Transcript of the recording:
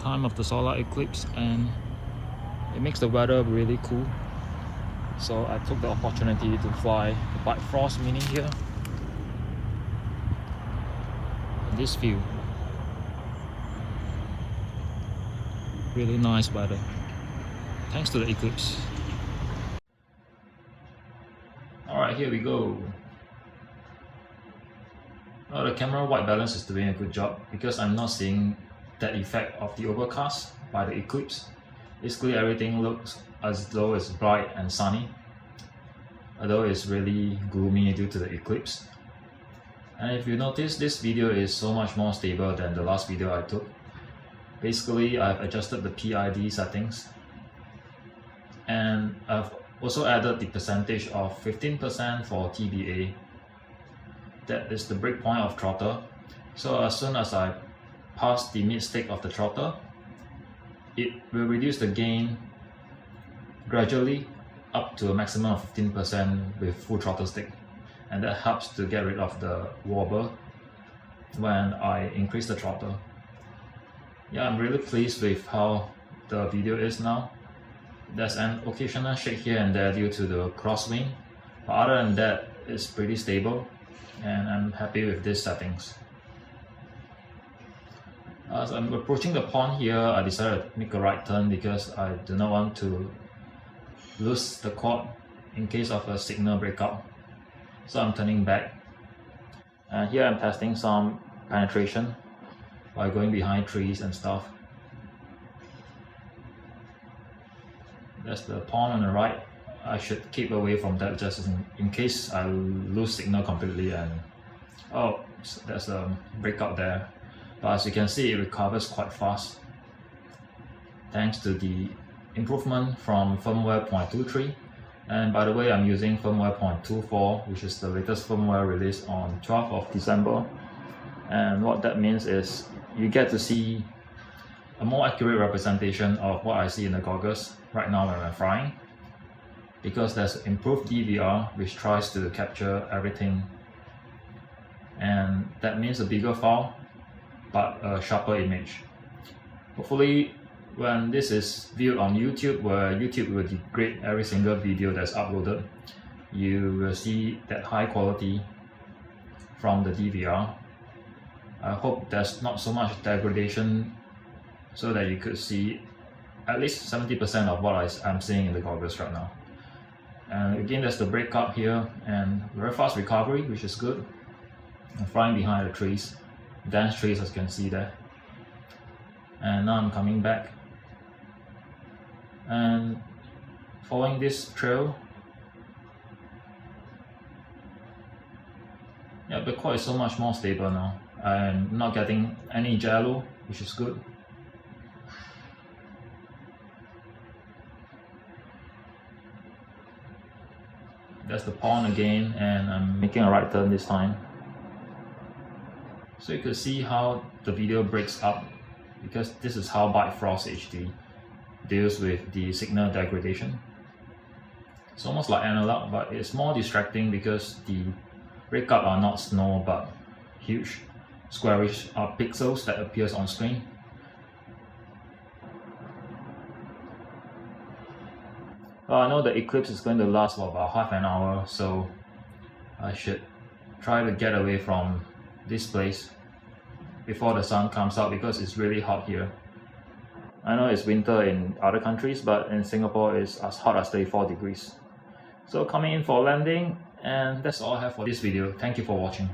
time of the solar eclipse, and it makes the weather really cool. So I took the opportunity to fly the Bifrost Mini here in this view. Really nice weather, thanks to the eclipse. Alright, here we go. Well, the camera white balance is doing a good job because I'm not seeing that effect of the overcast by the eclipse. Basically everything looks as though it's bright and sunny, although it's really gloomy due to the eclipse. And if you notice, this video is so much more stable than the last video I took. Basically, I've adjusted the PID settings, and I've also added the percentage of 15% for TBA. That is the breakpoint of throttle. So as soon as I pass the mid-stick of the throttle, it will reduce the gain gradually up to a maximum of 15% with full throttle stick, and that helps to get rid of the wobble when I increase the throttle. Yeah, I'm really pleased with how the video is now. There's an occasional shake here and there due to the crosswind, but other than that, it's pretty stable, and I'm happy with these settings. As I'm approaching the pond here, I decided to make a right turn because I do not want to lose the quad in case of a signal breakout. So I'm turning back, and here I'm testing some penetration by going behind trees and stuff. That's the pond on the right. I should keep away from that just in case I lose signal completely. And oh, there's a breakout there, but as you can see, it recovers quite fast thanks to the improvement from firmware 0.23. And by the way, I'm using firmware 0.24, which is the latest firmware released on 12th of December. And what that means is you get to see a more accurate representation of what I see in the goggles right now when I'm flying, because there's improved DVR which tries to capture everything, and that means a bigger file but a sharper image. Hopefully when this is viewed on YouTube, where YouTube will degrade every single video that's uploaded, you will see that high quality from the DVR. I hope there's not so much degradation, so that you could see at least 70% of what I'm seeing in the goggles right now. And again, there's the breakout here, and very fast recovery, which is good. I'm flying behind the trees, dense trees, as you can see there. And now I'm coming back and following this trail. Yeah, the quad is so much more stable now. I'm not getting any jello, which is good. That's the pond again, and I'm making a right turn this time. So you could see how the video breaks up, because this is how Bifrost HD deals with the signal degradation. It's almost like analog, but it's more distracting because the breakup are not snow but huge squarish pixels that appears on screen. Well, I know the eclipse is going to last for about half an hour, so I should try to get away from this place before the sun comes out, because it's really hot here. I know it's winter in other countries, but in Singapore it's as hot as 34 degrees. So coming in for landing, and that's all I have for this video. Thank you for watching.